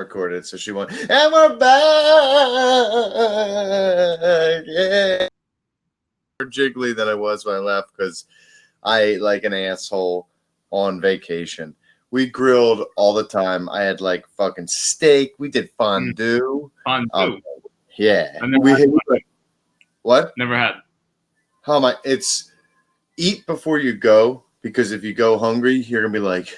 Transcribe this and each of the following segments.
recorded, so she went, and we're back. Yeah. More jiggly than I was when I left because I ate like an asshole on vacation. We grilled all the time. I had like fucking steak. We did fondue. Yeah. What? Never had. How am I? It's eat before you go, because if you go hungry, you're gonna be like,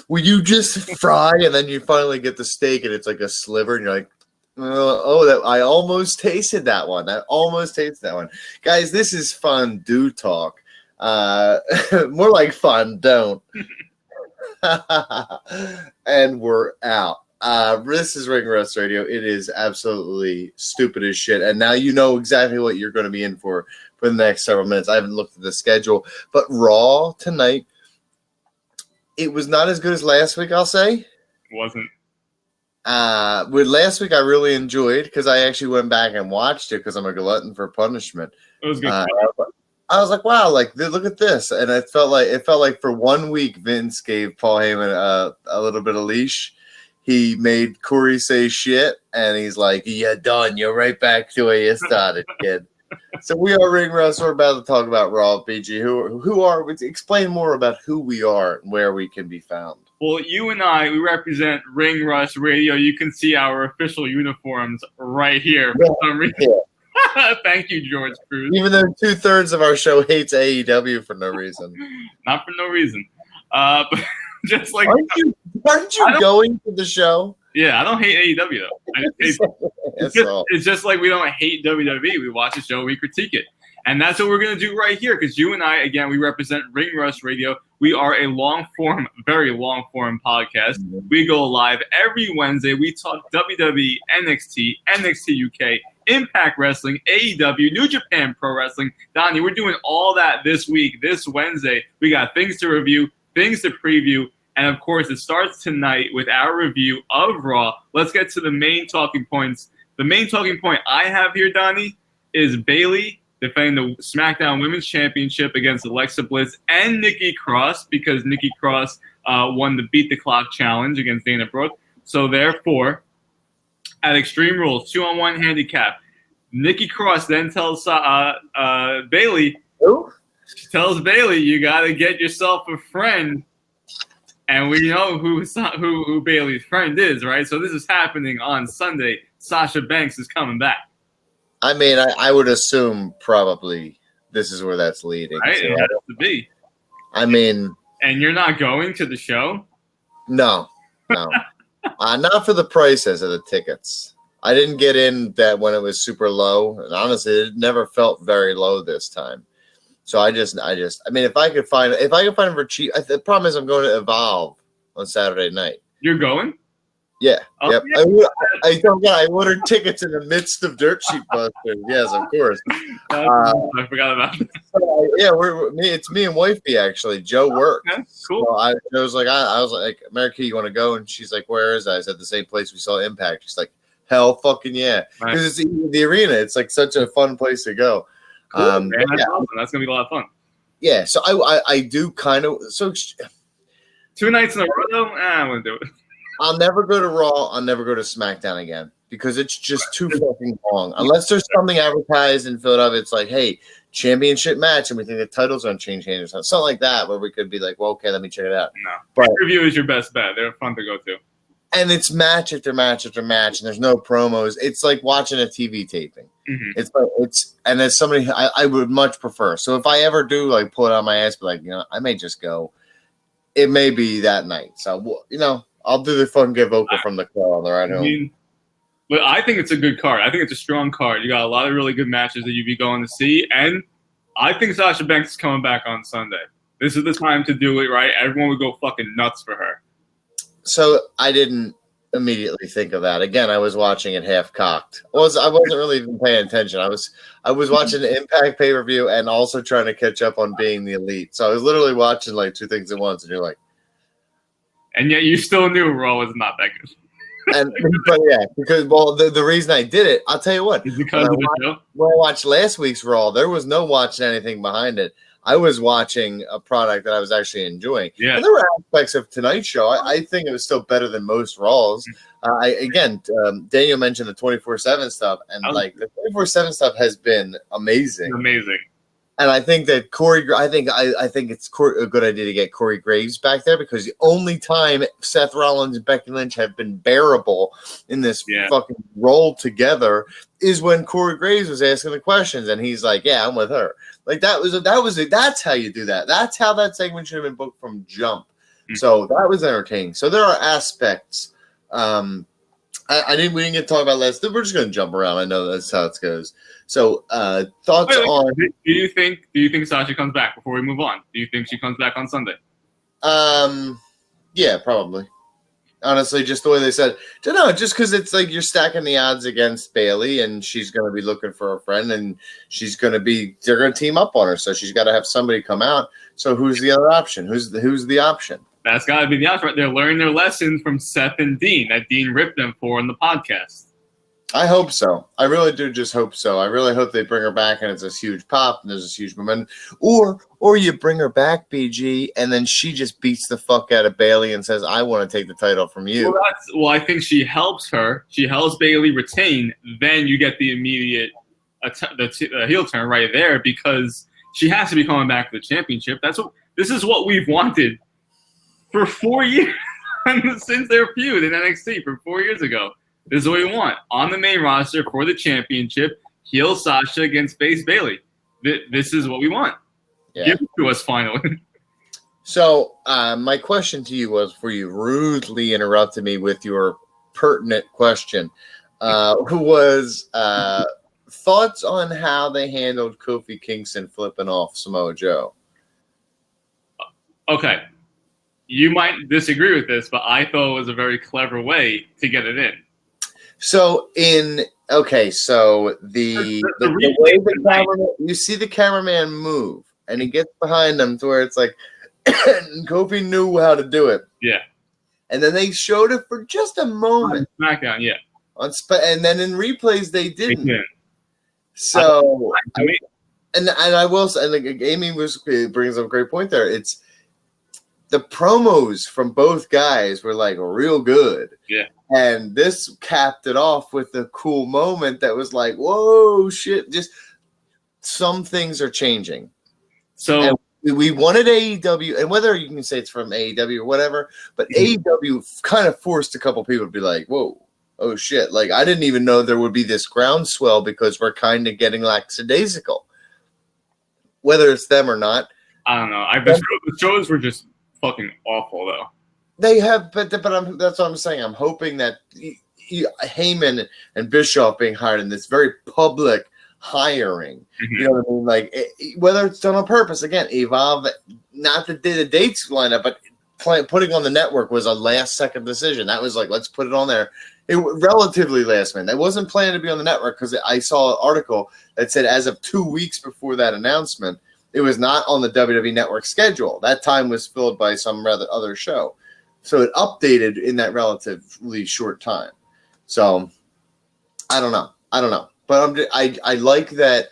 "Will you just fry?" And then you finally get the steak, and it's like a sliver, and you're like, "Oh, I almost tasted that one. Guys, this is fondue talk. More like fondant." And we're out. This is Ring Rust Radio. It is absolutely stupid as shit. And now you know exactly what you're going to be in for the next several minutes. I haven't looked at the schedule, but Raw tonight, it was not as good as last week, I'll say. Wasn't. With last week, I really enjoyed because I actually went back and watched it because I'm a glutton for punishment. It was good. I was like, wow, like look at this, and it felt like for 1 week Vince gave Paul Heyman a little bit of leash. He made Corey say shit, and he's like, "Yeah, done. You're right back to where you started, kid." So we are Ring Rust. We're about to talk about Raw. BG, who are we? Explain more about who we are and where we can be found. Well, you and I, we represent Ring Rust Radio. You can see our official uniforms right here for some reason. Yeah. Thank you, George Cruz. Even though 2/3 of our show hates AEW for no reason. Not for no reason. But just like aren't you going to the show? Yeah, I don't hate AEW though. It's just like we don't hate WWE. We watch the show, we critique it. And that's what we're going to do right here, because you and I, again, we represent Ring Rust Radio. We are a long-form, very long-form podcast. Mm-hmm. We go live every Wednesday. We talk WWE, NXT, NXT UK, Impact Wrestling, AEW, New Japan Pro Wrestling. Donnie, we're doing all that this week, this Wednesday. We got things to review, things to preview, and, of course, it starts tonight with our review of Raw. Let's get to the main talking points. The main talking point I have here, Donnie, is Bayley defending the SmackDown Women's Championship against Alexa Bliss and Nikki Cross, because Nikki Cross won the Beat the Clock challenge against Dana Brooke. So, therefore, at Extreme Rules, 2-on-1 handicap, Nikki Cross then tells Bayley, you got to get yourself a friend. And we know who Bayley's friend is, right? So this is happening on Sunday. Sasha Banks is coming back. I mean, I would assume probably this is where that's leading. Right? So it has to be. I mean... And you're not going to the show? No. Not for the prices of the tickets. I didn't get in that when it was super low. And honestly, it never felt very low this time. So I mean, if I could find them for cheap, the problem is I'm going to Evolve on Saturday night. You're going? Yeah. Oh, yep. Yeah. I ordered tickets in the midst of Dirt Sheet Busters. Yes, of course. I forgot about that. It's me and wifey actually. Joe worked. Okay, cool. So I was like, America, you want to go? And she's like, where is that? I said the same place we saw Impact. She's like, hell, fucking yeah, because it's the arena. It's like such a fun place to go. Cool, man, that's awesome. That's gonna be a lot of fun. Yeah, so I do kind of 2 nights in a row though. I wouldn't do it. I'll never go to Raw. I'll never go to SmackDown again because it's just too fucking long. Unless there's something advertised in Philadelphia, it's like, hey, championship match, and we think the title's gonna change hands or something like that, where we could be like, well, okay, let me check it out. No, but review is your best bet. They're fun to go to. And it's match after match after match, and there's no promos. It's like watching a TV taping. Mm-hmm. And as somebody I would much prefer. So if I ever do like pull it out my ass, but like, I may just go. It may be that night. So I'll do the fun get vocal from the car on the ride home. But I think it's a good card. I think it's a strong card. You got a lot of really good matches that you'd be going to see, and I think Sasha Banks is coming back on Sunday. This is the time to do it, right? Everyone would go fucking nuts for her. So I didn't immediately think of that. Again, I was watching it half cocked. I wasn't really even paying attention. I was watching the Impact pay-per-view and also trying to catch up on Being the Elite. So I was literally watching like 2 things at once, and you're like, and yet you still knew Raw was not that good. But yeah, because the reason I did it, I'll tell you what. Is because of the show? When I watched last week's Raw, there was no watching anything behind it. I was watching a product that I was actually enjoying. Yeah. And there were aspects of tonight's show. I think it was still better than most Raws. Daniel mentioned the 24/7 stuff, and like the 24/7 stuff has been amazing. Amazing. And I think that I think it's a good idea to get Corey Graves back there, because the only time Seth Rollins and Becky Lynch have been bearable in this fucking role together is when Corey Graves was asking the questions, and he's like, "Yeah, I'm with her." Like that's how you do that. That's how that segment should have been booked from jump. So that was entertaining. So there are aspects. We didn't get to talk about last. We're just going to jump around. I know that's how it goes. So, thoughts on? Do you think Sasha comes back before we move on? Do you think she comes back on Sunday? Yeah, probably. Honestly, just the way they said. Don't know, just because it's like you're stacking the odds against Bayley, and she's going to be looking for a friend, and they're going to team up on her, so she's got to have somebody come out. So who's the other option? Who's the option? That's got to be the option. They're learning their lessons from Seth and Dean that Dean ripped them for on the podcast. I hope so. I really do just hope so. I really hope they bring her back and it's this huge pop and there's this huge momentum. Or you bring her back, BG, and then she just beats the fuck out of Bayley and says, I want to take the title from you. Well, I think she helps her. She helps Bayley retain. Then you get the immediate the heel turn right there, because she has to be coming back to the championship. This is what we've wanted for 4 years since their feud in NXT from 4 years ago. This is what we want on the main roster for the championship. Heel Sasha against face Bayley. This is what we want. Yeah. Give it to us finally. So my question to you was, before you rudely interrupted me with your pertinent question, was thoughts on how they handled Kofi Kingston flipping off Samoa Joe? Okay. You might disagree with this, but I thought it was a very clever way to get it in. So the way the cameraman, you see the cameraman move, and he gets behind them to where it's like Kofi knew how to do it. Yeah. And then they showed it for just a moment. On SmackDown, yeah. And then in replays they didn't. So I will say, and like Amy brings up a great point there. It's the promos from both guys were like real good. Yeah. And this capped it off with a cool moment that was like, whoa, shit. Just some things are changing. So we wanted AEW, and whether you can say it's from AEW or whatever, but AEW kind of forced a couple people to be like, whoa, oh shit. Like, I didn't even know there would be this groundswell, because we're kind of getting lackadaisical. Whether it's them or not. I don't know. The shows were just fucking awful, though. They have, but that's what I'm saying. I'm hoping that Heyman and Bischoff being hired in this very public hiring, you know what I mean? Like, whether it's done on purpose, again, Evolve, not the dates lineup, but putting on the network was a last-second decision. That was like, let's put it on there. It relatively last minute. It wasn't planned to be on the network, because I saw an article that said as of 2 weeks before that announcement, it was not on the WWE Network schedule. That time was filled by some other show. So it updated in that relatively short time. So I don't know. But I like that.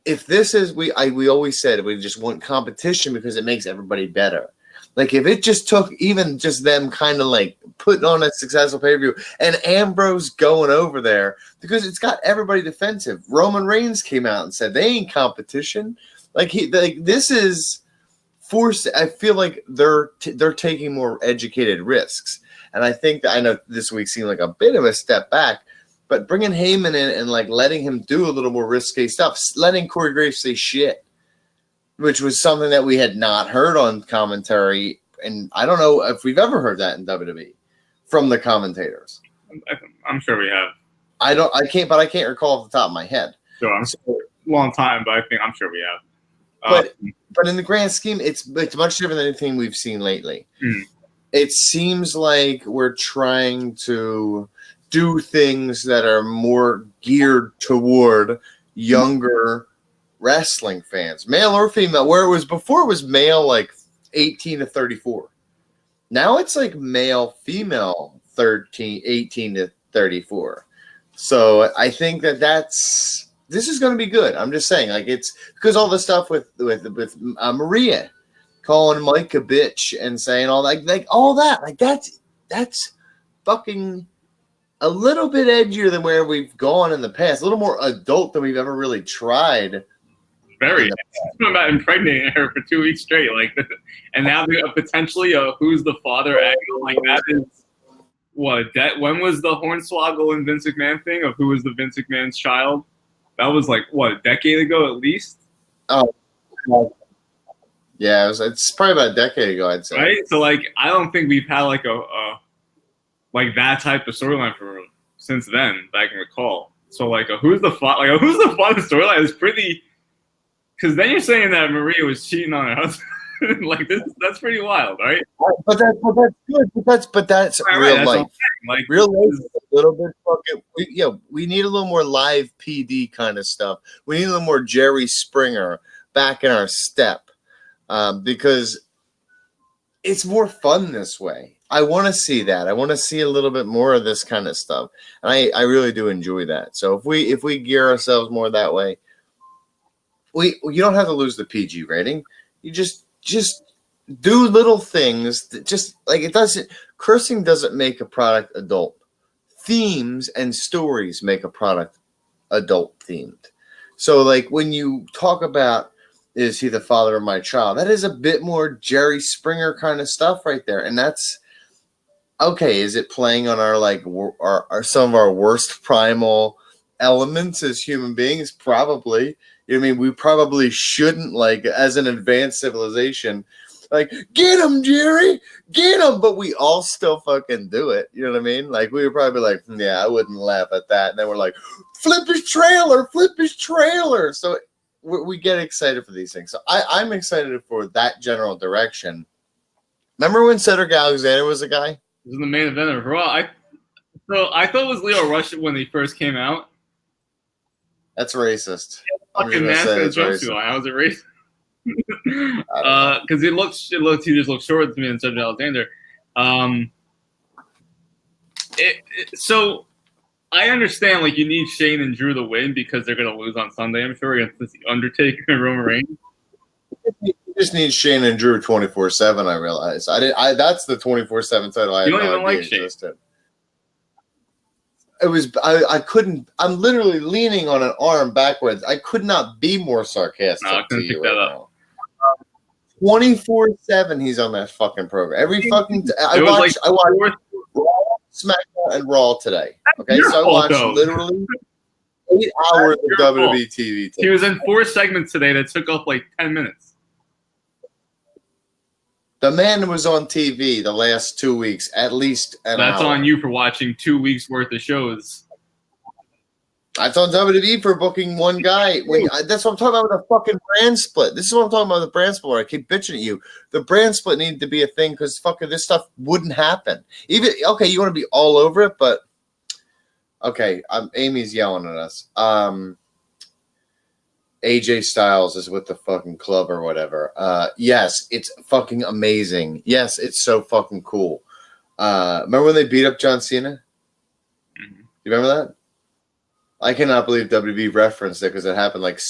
If this is, we always said we just want competition because it makes everybody better. Like, if it just took even just them kind of like putting on a successful pay-per-view and Ambrose going over there, because it's got everybody defensive. Roman Reigns came out and said they ain't competition. This is forced. I feel like they're taking more educated risks, and I think that, I know this week seemed like a bit of a step back, but bringing Heyman in and like letting him do a little more risque stuff, letting Corey Graves say shit, which was something that we had not heard on commentary, and I don't know if we've ever heard that in WWE from the commentators. I'm sure we have. I can't recall off the top of my head. So I'm long time, but I'm sure we have. But in the grand scheme, it's much different than anything we've seen lately. It seems like we're trying to do things that are more geared toward younger wrestling fans, male or female, where it was before it was male like 18 to 34. Now it's like male, female 18 to 34. So I think that's this is going to be good. I'm just saying, like, it's because all the stuff with Maria calling Mike a bitch and saying all that, like all that, like that's fucking a little bit edgier than where we've gone in the past, a little more adult than we've ever really tried. Very. About impregnating her for 2 weeks straight, like, and now potentially who's the father angle, like that is what that. When was the Hornswoggle and Vince McMahon thing of who was the Vince McMahon's child? That was like what, a decade ago at least. Oh, yeah, it's probably about a decade ago, I'd say. Right. So like, I don't think we've had like a like that type of storyline for since then that I can recall. So like, who's the father? Like, who's the father storyline is pretty. Because then you're saying that Maria was cheating on her husband. Like that's pretty wild, right? But that's good. But that's right, real that's life. Like real life is a little bit fucking. We need a little more live PD kind of stuff. We need a little more Jerry Springer back in our step, because it's more fun this way. I want to see that. I want to see a little bit more of this kind of stuff, and I really do enjoy that. So if we gear ourselves more that way. You don't have to lose the PG rating. You just do little things that just like it doesn't. Cursing doesn't make a product adult. Themes and stories make a product adult themed. So like when you talk about is he the father of my child, that is a bit more Jerry Springer kind of stuff right there, and that's okay. Is it playing on our like our some of our worst primal elements as human beings? Probably. I mean, we probably shouldn't, like, as an advanced civilization, like, get him, Jerry, get him. But we all still fucking do it. You know what I mean? Like, we would probably be like, yeah, I wouldn't laugh at that. And then we're like, flip his trailer. So we get excited for these things. So I'm excited for that general direction. Remember when Cedric Alexander was a guy? This is the main event of Raw. I thought it was Leo Rush when he first came out. That's racist. Fucking mask and jumpsuit on. How is it racist? Because he just looks shorter to me than Cedric Alexander. So I understand, like, you need Shane and Drew to win because they're gonna lose on Sunday, I'm sure, against the Undertaker and Roman Reigns. You just need Shane and Drew 24/7. I realize. That's the 24/7 title. I you don't even like Shane. Existed. It was I couldn't. I'm literally leaning on an arm backwards. I could not be more sarcastic. No, I couldn't pick that up. 24/7, he's on that fucking program. Every fucking. I watched Raw, SmackDown, and Raw today. Okay, so I watched literally 8 hours of WWE TV. Today. He was in 4 segments today that took up like 10 minutes. The man was on TV the last 2 weeks, at least an That's hour. on you for watching 2 weeks worth of shows. That's on WWE for booking one guy. That's what I'm talking about with the fucking brand split. This is what I'm talking about with the brand split. I keep bitching at you. The brand split needed to be a thing because fucking this stuff wouldn't happen. Even okay, you want to be all over it, but okay. Amy's yelling at us. AJ Styles is with the fucking club or whatever. Yes, it's fucking amazing. Yes, it's so fucking cool. Remember when they beat up John Cena? Mm-hmm. You remember that? I cannot believe WWE referenced it because it happened like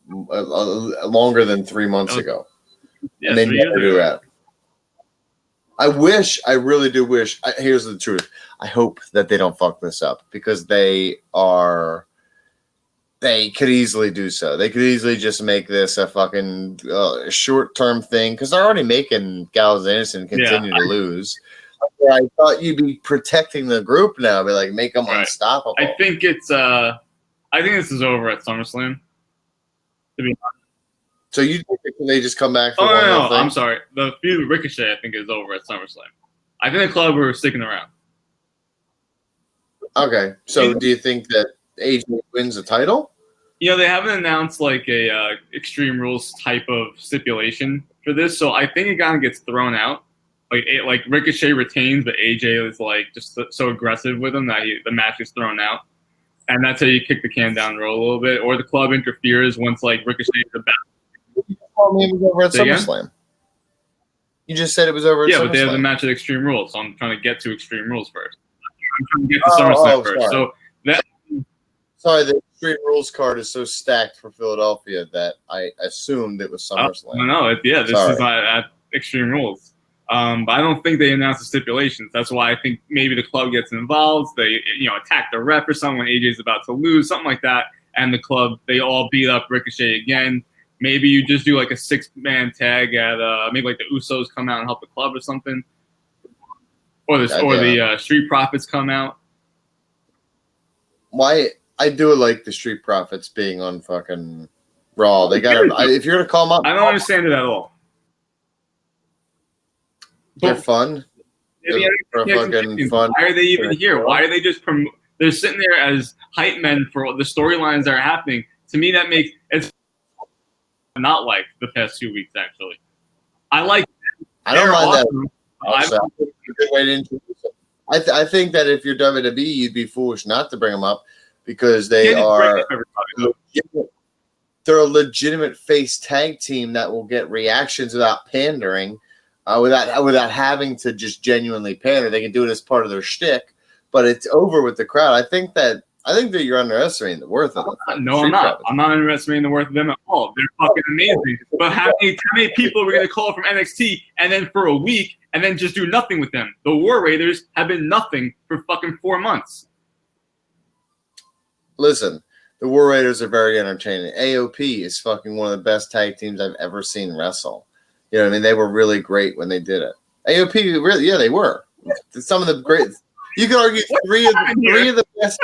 longer than 3 months ago. Yeah, and they never do that. I really do wish. Here's the truth. I hope that they don't fuck this up because they could easily do so. They could easily just make this a fucking short-term thing because they're already making Gallows and Anderson continue to lose. I thought you'd be protecting the group now, be like, make them unstoppable. I think this is over at SummerSlam. To be honest. So you think they just come back for one more thing? I'm sorry. The feud with Ricochet, I think, is over at SummerSlam. I think the club are sticking around. Okay. So do you think that AJ wins the title? You know, they haven't announced like a Extreme Rules type of stipulation for this, so I think it kind of gets thrown out. Like Ricochet retains, but AJ is like just so aggressive with him that the match is thrown out, and that's how you kick the can down the road a little bit. Or the club interferes once like Ricochet is about. You told me it was over at SummerSlam. You just said it was over at SummerSlam. Yeah, but they have the match at Extreme Rules, so I'm trying to get to Extreme Rules first. I'm trying to get to SummerSlam first. Sorry. So that. Sorry, the Extreme Rules card is so stacked for Philadelphia that I assumed it was SummerSlam. No, this is not at Extreme Rules. But I don't think they announced the stipulations. That's why I think maybe the club gets involved. They, attack the ref or something when AJ's about to lose, something like that. And the club, they all beat up Ricochet again. Maybe you just do like a 6-man tag at maybe like the Usos come out and help the club or something, or the Street Profits come out. Why I do like the Street Profits being on fucking Raw. They got if you're gonna call them up, I don't understand it at all. They're fun. They're fucking fun. Why are they even here? Why are they just they're sitting there as hype men for the storylines that are happening? To me, that makes it's not like the past 2 weeks. Actually, I like. I don't mind that. I think that if you're WWE, you'd be foolish not to bring them up because they're a legitimate face tag team that will get reactions without pandering. Without having to just genuinely pander, they can do it as part of their shtick, but it's over with the crowd. I think that you're underestimating the worth of them. No, I'm not. I'm not underestimating the worth of them at all. They're fucking amazing. But how many people are we going to call from NXT and then for a week and then just do nothing with them? The War Raiders have been nothing for fucking 4 months. Listen, the War Raiders are very entertaining. AOP is fucking one of the best tag teams I've ever seen wrestle. You know what I mean? They were really great when they did it. AOP, really, yeah, they were. Some of the great. You could argue three of the best.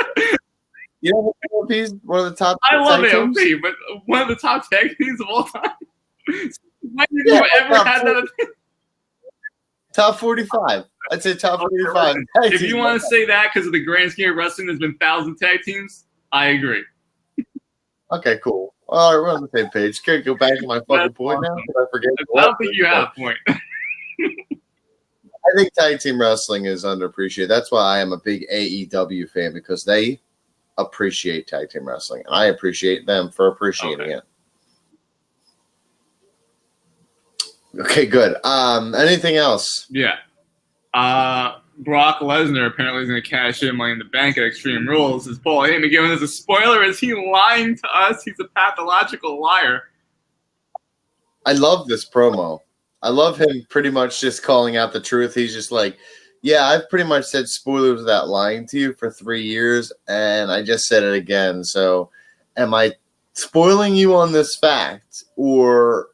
You know, AOP is one of the top. I love AOP, teams? But one of the top tag teams of all time. When did you ever have that? Top 45. I'd say top 45. If you want to say that because of the grand scheme of wrestling, there's been 1,000 tag teams. I agree. Okay, cool. All right, we're on the same page. Can I go back to my fucking point now? I forget. I don't think you have a point. I think tag team wrestling is underappreciated. That's why I am a big AEW fan because they appreciate tag team wrestling, and I appreciate them for appreciating it. Okay, good. Anything else? Yeah. Brock Lesnar apparently is going to cash in Money in the Bank at Extreme Rules. Is Paul Heyman giving us a spoiler? Is he lying to us? He's a pathological liar. I love this promo. I love him pretty much just calling out the truth. He's just like, yeah, I've pretty much said spoilers without lying to you for 3 years, and I just said it again. So am I spoiling you on this fact, or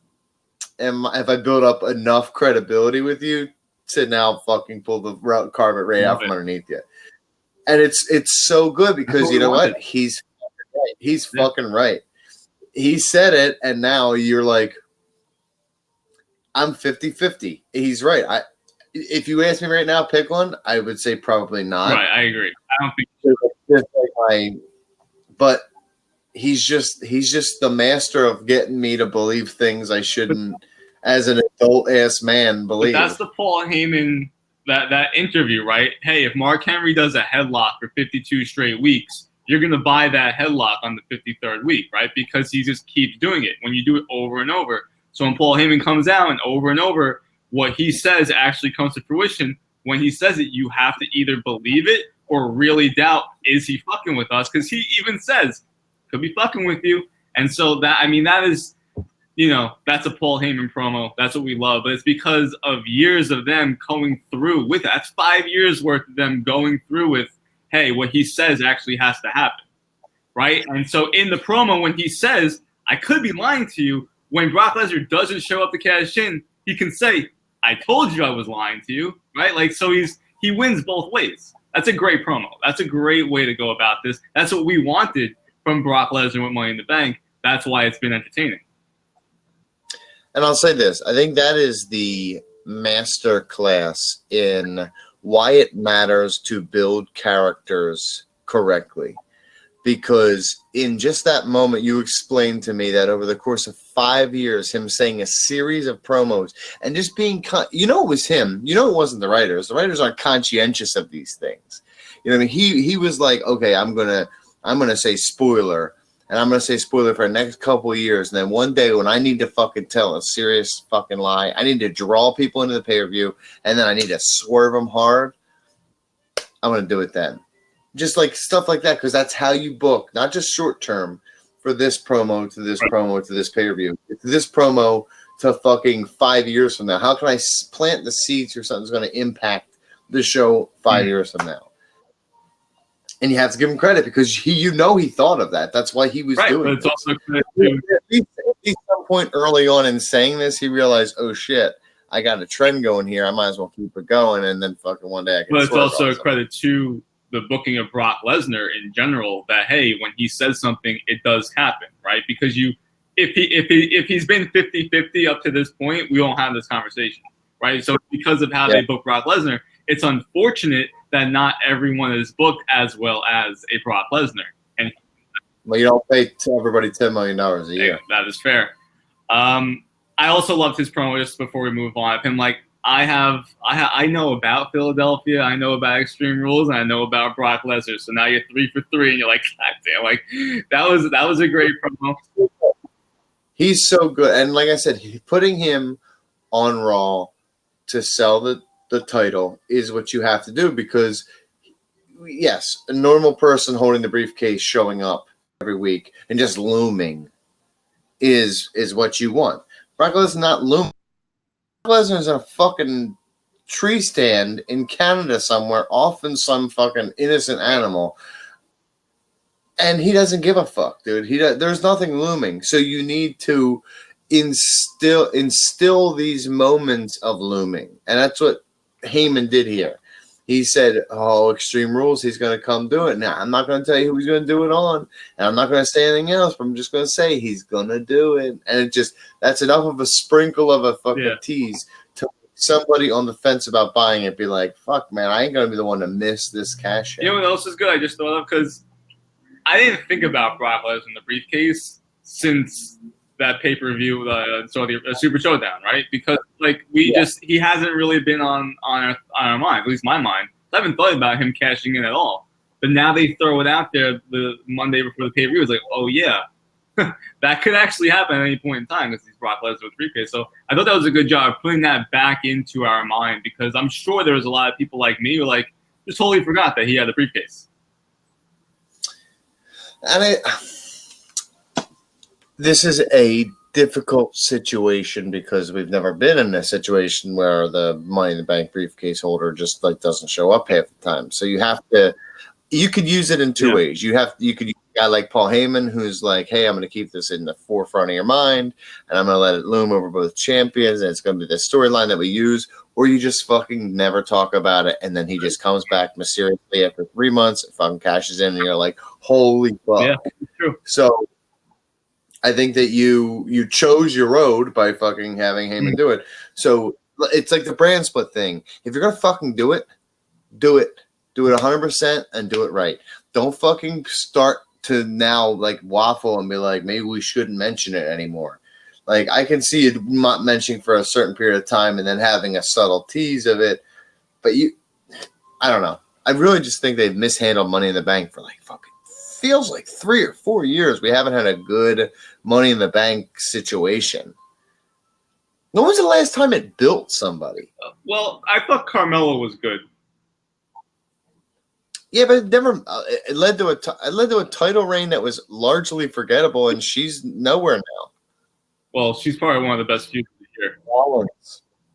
have I built up enough credibility with you to now fucking pull the carpet right out from underneath you? And it's so good because you know what? He's right. He's fucking right. He said it, and now you're like, I'm 50-50. He's right. If you ask me right now, pick one, I would say probably not. Right, I agree. I don't think but he's just the master of getting me to believe things I shouldn't, as an adult ass man, believe. But that's the Paul Heyman that interview, right? Hey, if Mark Henry does a headlock for 52 straight weeks, you're gonna buy that headlock on the 53rd week, right? Because he just keeps doing it when you do it over and over. So when Paul Heyman comes out and over, what he says actually comes to fruition. When he says it, you have to either believe it or really doubt, is he fucking with us? Because he even says, could be fucking with you. And so that is, that's a Paul Heyman promo. That's what we love. But it's because of years of them going through with it. That's 5 years worth of them going through with, hey, what he says actually has to happen. Right? And so in the promo, when he says, I could be lying to you, when Brock Lesnar doesn't show up to cash in, he can say, I told you I was lying to you, right? Like, so he wins both ways. That's a great promo. That's a great way to go about this. That's what we wanted from Brock Lesnar with Money in the Bank. That's why it's been entertaining. And I'll say this. I think that is the master class in why it matters to build characters correctly. Because in just that moment, you explained to me that over the course of 5 years, him saying a series of promos and just being, it was him. It wasn't the writers. The writers aren't conscientious of these things. You know what I mean? He was like, okay, I'm gonna say spoiler, and I'm gonna say spoiler for the next couple of years, and then one day when I need to fucking tell a serious fucking lie, I need to draw people into the pay-per-view, and then I need to swerve them hard. I'm gonna do it then. just like stuff like that, because that's how you book, not just short term for this promo to this promo to this pay-per-view. It's this promo to fucking 5 years from now. How can I plant the seeds for something's going to impact the show 5 years from now? And you have to give him credit because he thought of that. That's why he was doing it. Also at some point early on in saying this, he realized, oh shit, I got a trend going here. I might as well keep it going, and then fucking one day I can. But it's also a credit to the booking of Brock Lesnar in general that, hey, when he says something, it does happen, right? Because if he's been 50-50 up to this point, we won't have this conversation, right? So because of how they book Brock Lesnar, it's unfortunate that not everyone is booked as well as a Brock Lesnar. And well, you don't pay everybody $10 million a year. That is fair. I also loved his promo just before we move on. Of him like, I know about Philadelphia, I know about Extreme Rules, and I know about Brock Lesnar. So now you're 3 for 3, and you're like, God damn, like that was a great promo. He's so good, and like I said, putting him on Raw to sell the title is what you have to do, because yes, a normal person holding the briefcase showing up every week and just looming is what you want. Brock Lesnar's not looming. Brock Lesnar's in a fucking tree stand in Canada somewhere, off in some fucking innocent animal, and he doesn't give a fuck, dude. There's nothing looming, so you need to instill these moments of looming, and that's what Heyman did here. He said, "Oh, Extreme Rules, he's going to come do it." Now, I'm not going to tell you who he's going to do it on, and I'm not going to say anything else, but I'm just going to say he's going to do it. And that's enough of a sprinkle of a fucking tease to somebody on the fence about buying it be like, fuck, man, I ain't going to be the one to miss this cash in. You know what else is good? I just thought of, because I didn't think about Brock Lesnar in the briefcase since that pay-per-view, the Super Showdown, right? Because he hasn't really been on our mind, at least my mind. I haven't thought about him cashing in at all. But now they throw it out there the Monday before the pay-per-view. It's like, oh yeah, that could actually happen at any point in time because he's Brock Lesnar with briefcase. So I thought that was a good job of putting that back into our mind, because I'm sure there was a lot of people like me who just totally forgot that he had the briefcase. And this is a difficult situation because we've never been in a situation where the Money in the Bank briefcase holder just doesn't show up half the time. So you could use it in two ways. You could use a guy like Paul Heyman, who's like, hey, I'm going to keep this in the forefront of your mind, and I'm going to let it loom over both champions, and it's going to be the storyline that we use. Or you just fucking never talk about it, and then he just comes back mysteriously after 3 months, and fucking cashes in, and you're like, holy fuck. Yeah, true. So I think that you chose your road by fucking having Heyman do it. So it's like the brand split thing. If you're going to fucking do it, do it. Do it 100% and do it right. Don't fucking start to now waffle and be like, maybe we shouldn't mention it anymore. I can see it not mentioning for a certain period of time and then having a subtle tease of it. But I don't know. I really just think they've mishandled Money in the Bank for fucking feels like 3 or 4 years. We haven't had a good Money in the Bank situation. When was the last time it built somebody? Well, I thought Carmelo was good. Yeah, but it never. It led to a title reign that was largely forgettable, and she's nowhere now. Well, she's probably one of the best feuds of the year.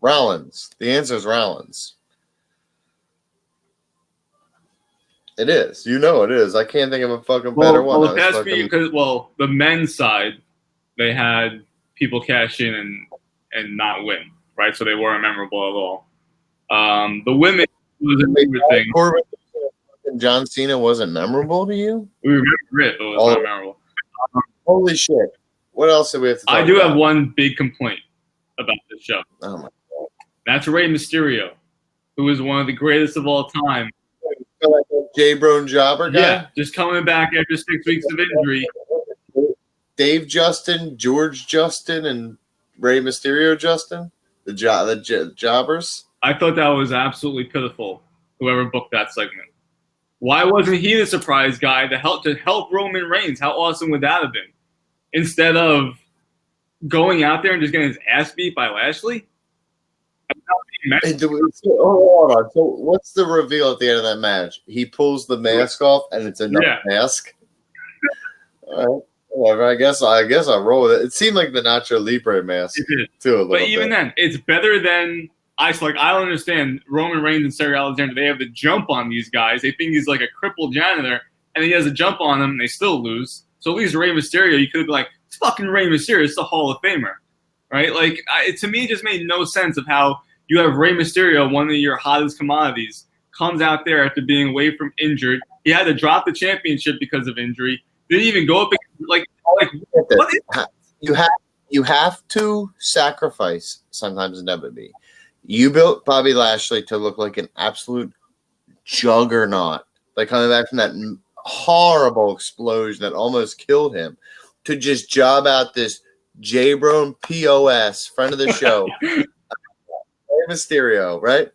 Rollins. The answer is Rollins. It is. You know it is. I can't think of a fucking better one. Well, that's because the men's side, they had people cash in and not win, right? So they weren't memorable at all. The women was a favorite thing. John Cena wasn't memorable to you? We remember it, but it was not memorable. Holy shit. What else do we have to talk about? I do have one big complaint about this show. Oh, my God. That's Rey Mysterio, who is one of the greatest of all time. Like a J-Bro Jobber guy? Yeah, just coming back after 6 weeks of injury. Dave Justin, George Justin, and Rey Mysterio Justin? The jobbers? I thought that was absolutely pitiful, whoever booked that segment. Why wasn't he the surprise guy to help Roman Reigns? How awesome would that have been? Instead of going out there and just getting his ass beat by Lashley? Hold on. So what's the reveal at the end of that match? He pulls the mask off, and it's another mask. All right. Whatever. I guess I'll roll with it. It seemed like the Nacho Libre mask too. But even then, it's better than I don't understand Roman Reigns and Cedric Alexander. They have the jump on these guys. They think he's like a crippled janitor, and he has a jump on them, and they still lose. So at least Rey Mysterio, you could be like, it's fucking Rey Mysterio. It's the Hall of Famer, right? Like to me, it just made no sense of how you have Rey Mysterio, one of your hottest commodities, comes out there after being away from injured. He had to drop the championship because of injury. Didn't even go up like what is you have to sacrifice sometimes in WWE. You built Bobby Lashley to look like an absolute juggernaut, like coming back from that horrible explosion that almost killed him, to just job out this J-Bro POS, friend of the show, Mysterio, right?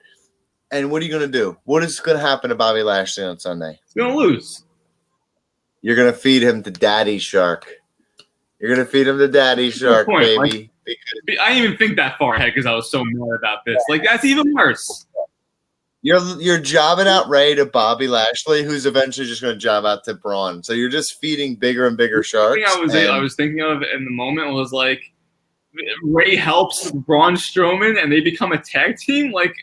And what are you going to do? What is going to happen to Bobby Lashley on Sunday? He's going to lose. You're going to feed him to Daddy Shark. You're going to feed him to Daddy Shark, baby. Like, I didn't even think that far ahead because I was so mad about this. Like, that's even worse. You're jobbing out Ray to Bobby Lashley, who's eventually just going to job out to Braun. So you're just feeding bigger and bigger sharks. The thing I was thinking of in the moment was like, Ray helps Braun Strowman and they become a tag team. Like,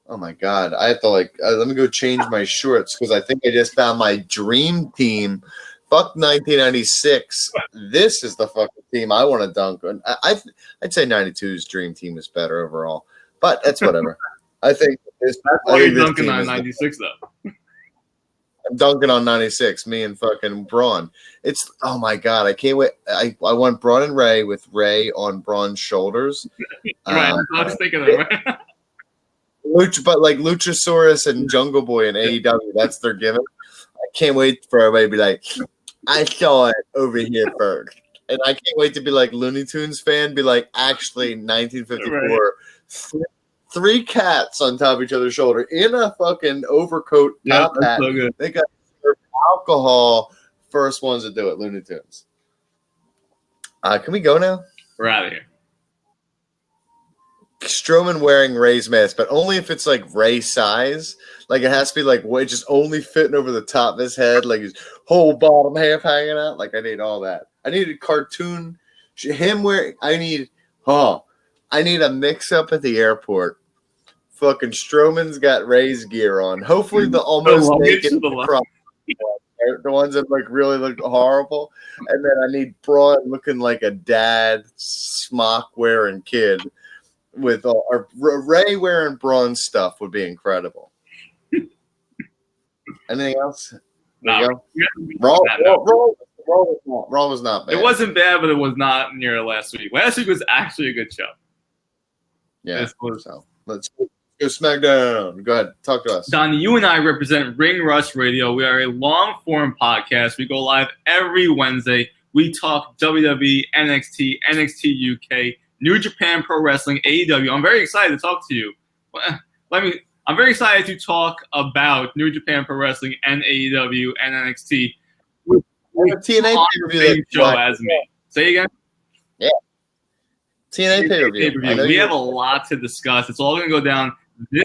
oh my God, I have to let me go change my shorts because I think I just found my dream team. Fuck 1996. This is the fucking team I want to dunk on. I'd say 92's dream team is better overall, but that's whatever. I think that's why you're dunking on 96 though. I'm dunking on 96. Me and fucking Braun. It's oh my God, I can't wait. I want Braun and Ray with Ray on Braun's shoulders. Right, I was thinking of that. Right? But like Luchasaurus and Jungle Boy in AEW, that's their gimmick. I can't wait for everybody to be like, I saw it over here first. And I can't wait to be like Looney Tunes fan, be like, actually, 1954, right. Three cats on top of each other's shoulder in a fucking overcoat top hat. So good. They got alcohol. First ones to do it, Looney Tunes. Can we go now? We're out of here. Strowman wearing Ray's mask, but only if it's like Ray size. Like it has to be like just only fitting over the top of his head, like his whole bottom half hanging out. Like I need all that. I need a cartoon. Him wearing. I need a mix up at the airport. Fucking Strowman's got Ray's gear on. Hopefully the almost naked the ones that like really look horrible. And then I need Braun looking like a dad smock wearing kid. With Ray wearing Braun stuff would be incredible. Anything else? No. Raw was not bad. It wasn't bad, but it was not near last week. Last week was actually a good show. Yeah. So let's go SmackDown. Go ahead. Talk to us. Donnie, you and I represent Ring Rust Radio. We are a long-form podcast. We go live every Wednesday. We talk WWE, NXT, NXT UK, New Japan Pro Wrestling, AEW. I'm very excited to talk to you. I'm very excited to talk about New Japan Pro Wrestling and AEW and NXT. TNA pay-per-view show as me. Say again? Yeah. TNA pay-per-view. We have a lot to discuss. It's all going to go down this.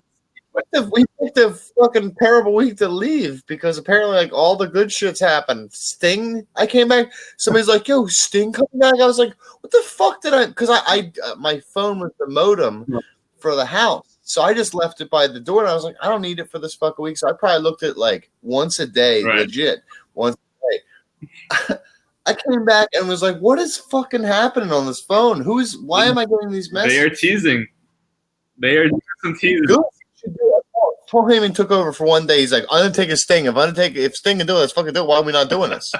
We picked a fucking terrible week to leave because apparently like all the good shit's happened. Sting, I came back. Somebody's like, "Yo, Sting coming back." I was like, "What the fuck did I?" Because I my phone was the modem for the house, so I just left it by the door, and I was like, "I don't need it for this fucking week." So I probably looked at like once a day, legit once a day. I came back and was like, "What is fucking happening on this phone? Why am I getting these messages?" They are teasing. They are some teasing. Good. Paul Heyman took over for one day. He's like, I'm gonna take a Sting. If Sting can do it, let's fucking do it. Why are we not doing this?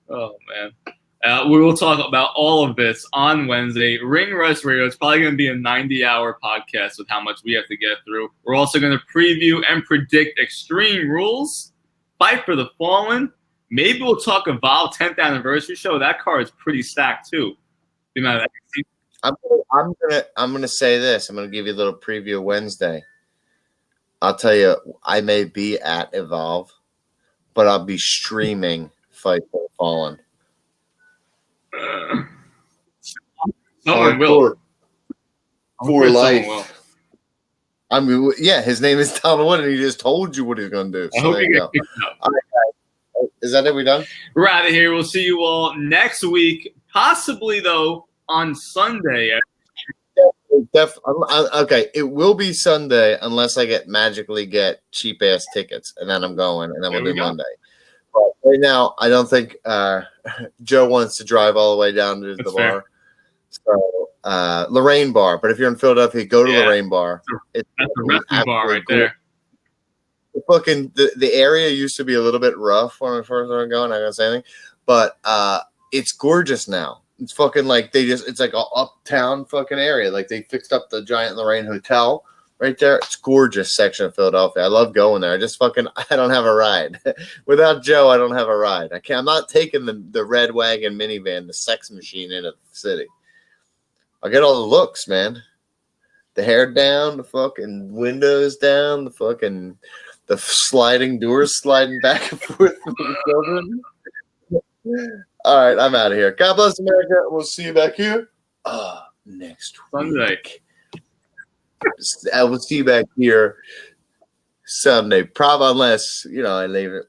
Oh man. We will talk about all of this on Wednesday. Ring Rust Radio. It's probably going to be a 90-hour podcast with how much we have to get through. We're also going to preview and predict Extreme Rules, Fight for the Fallen. Maybe we'll talk Evolve 10th anniversary show. That card is pretty stacked too. I'm gonna say this. I'm gonna give you a little preview of Wednesday. I'll tell you, I may be at Evolve, but I'll be streaming Fight for the Fallen. Someone will. for life. I mean, yeah, his name is Tom Wood, and he just told you what he's going to do. So there you go. All right, is that it? We done? We're out of here. We'll see you all next week, possibly, though, on Sunday. Okay, it will be Sunday unless I magically get cheap-ass tickets, and then I'm going, and then we'll do Monday. But right now, I don't think Joe wants to drive all the way down to the bar. So, Lorraine Bar. But if you're in Philadelphia, go to Lorraine Bar. That's a wrestling bar right there. The area used to be a little bit rough when I first started going. I don't say anything, but it's gorgeous now. It's fucking like it's like an uptown fucking area. Like they fixed up the giant Lorraine Hotel right there. It's gorgeous section of Philadelphia. I love going there. I don't have a ride. Without Joe, I don't have a ride. I'm not taking the red wagon minivan, the sex machine into the city. I get all the looks, man. The hair down, the fucking windows down, the sliding doors sliding back and forth with the children. All right, I'm out of here. God bless America. We'll see you back here next Sunday. week. I will see you back here Sunday. Probably unless, I leave it.